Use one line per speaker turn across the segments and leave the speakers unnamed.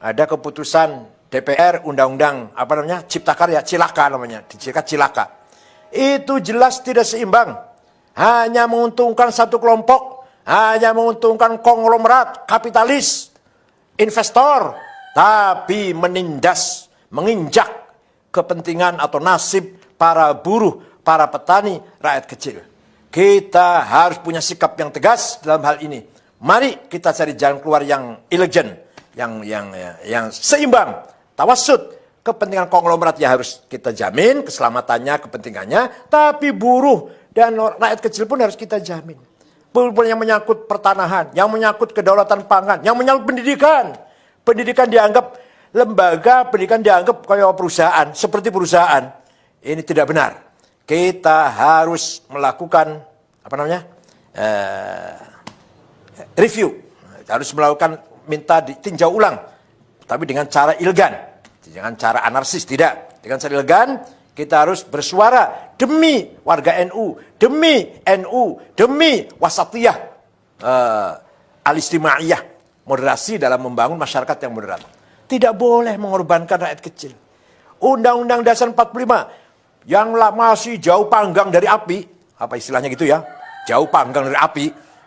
ada keputusan DPR Undang-Undang apa namanya Cipta Karya, Cilaka namanya, disingkat Cilaka. Itu jelas tidak seimbang. Hanya menguntungkan satu kelompok, hanya menguntungkan konglomerat, kapitalis, investor, tapi menindas, menginjak kepentingan atau nasib para buruh, para petani, rakyat kecil. Kita harus punya sikap yang tegas dalam hal ini. Mari kita cari jalan keluar yang elegan, yang seimbang, tawassut. Kepentingan konglomerat ya harus kita jamin keselamatannya, kepentingannya, tapi buruh dan rakyat kecil pun harus kita jamin. Yang menyangkut pertanahan, yang menyangkut kedaulatan pangan, yang menyangkut pendidikan. Pendidikan dianggap lembaga, pendidikan dianggap kayak perusahaan, seperti perusahaan. Ini tidak benar. Kita harus melakukan review. Harus melakukan minta ditinjau ulang, tapi dengan cara elegan. Jangan cara anarkis, tidak. Dengan cara elegan, kita harus bersuara demi warga NU, demi NU, demi wasatiyah, al-istimaiyah, moderasi dalam membangun masyarakat yang moderat. Tidak boleh mengorbankan rakyat kecil. Undang-Undang Dasar 45 yang masih jauh panggang dari api, apa istilahnya gitu ya, jauh panggang dari api,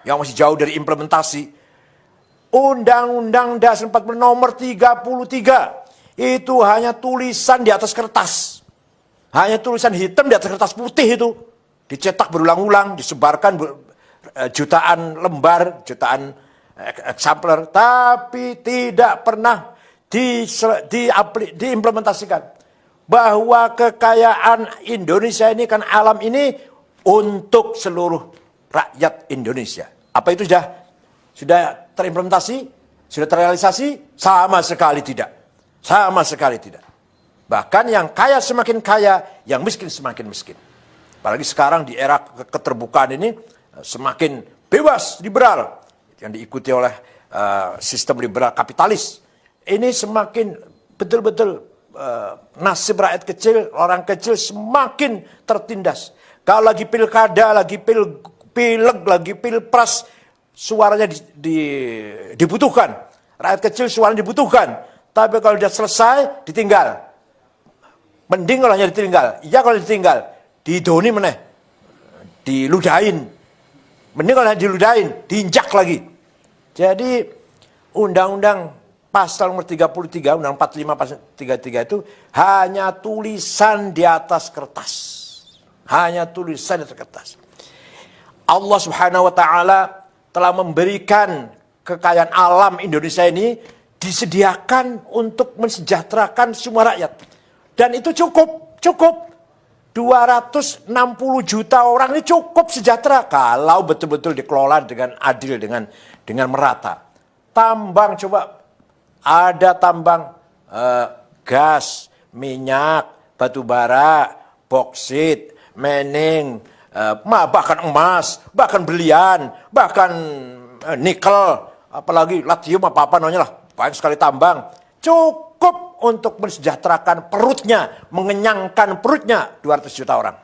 yang masih jauh dari implementasi. Undang-Undang Dasar 45 nomor 33 itu hanya tulisan di atas kertas. Hanya tulisan hitam di atas kertas putih itu. Dicetak berulang-ulang, disebarkan jutaan lembar, jutaan eksemplar. Tapi tidak pernah diimplementasikan. Bahwa kekayaan Indonesia ini kan alam ini untuk seluruh rakyat Indonesia. Apa itu sudah terimplementasi? Sudah terrealisasi? Sama sekali tidak. Sama sekali tidak. Bahkan yang kaya semakin kaya, yang miskin semakin miskin. Apalagi sekarang di era keterbukaan ini semakin bebas, liberal. Yang diikuti oleh sistem liberal kapitalis. Ini semakin betul-betul nasib rakyat kecil, orang kecil semakin tertindas. Kalau lagi pilkada, lagi pileg, lagi pilpres, suaranya dibutuhkan. Rakyat kecil suaranya dibutuhkan. Tapi kalau sudah selesai, ditinggal. Mending kalau hanya ditinggal. Iya kalau ditinggal, didoni meneh. Diludahin. Mending kalau hanya diludahin, diinjak lagi. Jadi, Undang-Undang Pasal nomor 33, Undang 45 Pasal 33 itu hanya tulisan di atas kertas. Hanya tulisan di atas kertas. Allah Subhanahu wa Ta'ala telah memberikan kekayaan alam Indonesia ini disediakan untuk mensejahterakan semua rakyat. Dan itu cukup. 260 juta orang ini cukup sejahtera kalau betul-betul dikelola dengan adil, dengan merata. Tambang coba, ada tambang gas, minyak, batu bara, boksit, mening, bahkan emas, bahkan berlian, bahkan nikel, apalagi lithium apa namanya lah. Banyak sekali tambang, cukup untuk mensejahterakan perutnya, mengenyangkan perutnya 200 juta orang.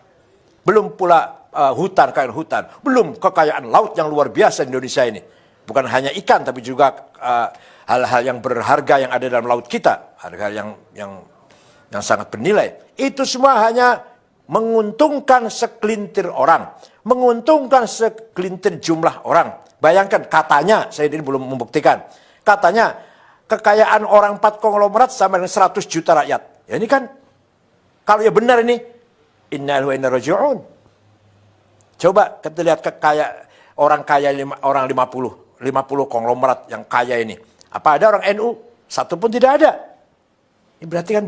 Belum pula kekayaan hutan, belum kekayaan laut yang luar biasa di Indonesia ini. Bukan hanya ikan, tapi juga hal-hal yang berharga yang ada dalam laut kita, harga yang sangat bernilai. Itu semua hanya menguntungkan segelintir orang, menguntungkan segelintir jumlah orang. Bayangkan, katanya, saya ini belum membuktikan, katanya kekayaan orang 4 konglomerat sama dengan 100 juta rakyat. Ya ini kan, kalau ya benar ini, inna lillahi wa inna ilaihi raji'un. Coba kita lihat orang kaya orang 50 konglomerat yang kaya ini. Apa ada orang NU? Satu pun tidak ada. Ini berarti kan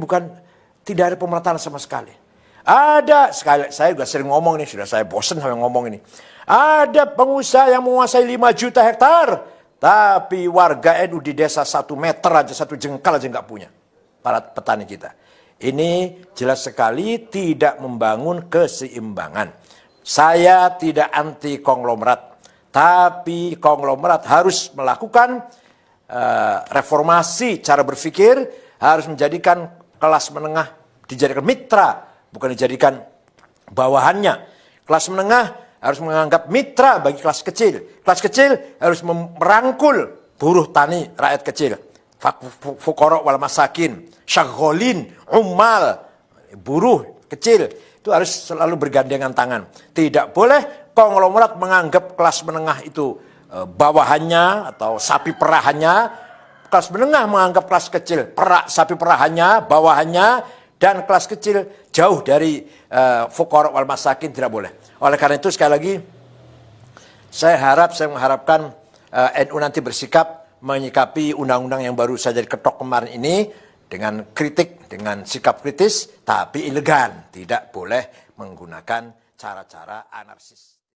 tidak ada pemerataan sama sekali. Ada, saya juga sering ngomong ini, sudah saya bosan sama ngomong ini. Ada pengusaha yang menguasai 5 juta hektar. Tapi warga NU di desa 1 meter aja, 1 jengkal aja nggak punya. Para petani kita. Ini jelas sekali tidak membangun keseimbangan. Saya tidak anti konglomerat. Tapi konglomerat harus melakukan reformasi cara berpikir. Harus menjadikan kelas menengah, dijadikan mitra. Bukan dijadikan bawahannya. Kelas menengah harus menganggap mitra bagi kelas kecil. Kelas kecil harus merangkul buruh tani rakyat kecil. fuqara wal masakin, syagholin, ummal, buruh kecil, itu harus selalu bergandengan tangan. Tidak boleh konglomerat menganggap kelas menengah itu bawahannya atau sapi perahannya, kelas menengah menganggap kelas kecil sapi perahannya, bawahannya, dan kelas kecil jauh dari fuqara wal masakin, tidak boleh. Oleh karena itu sekali lagi saya mengharapkan NU nanti bersikap menyikapi undang-undang yang baru saja diketok kemarin ini dengan kritik, dengan sikap kritis, tapi elegan. Tidak boleh menggunakan cara-cara anarkis.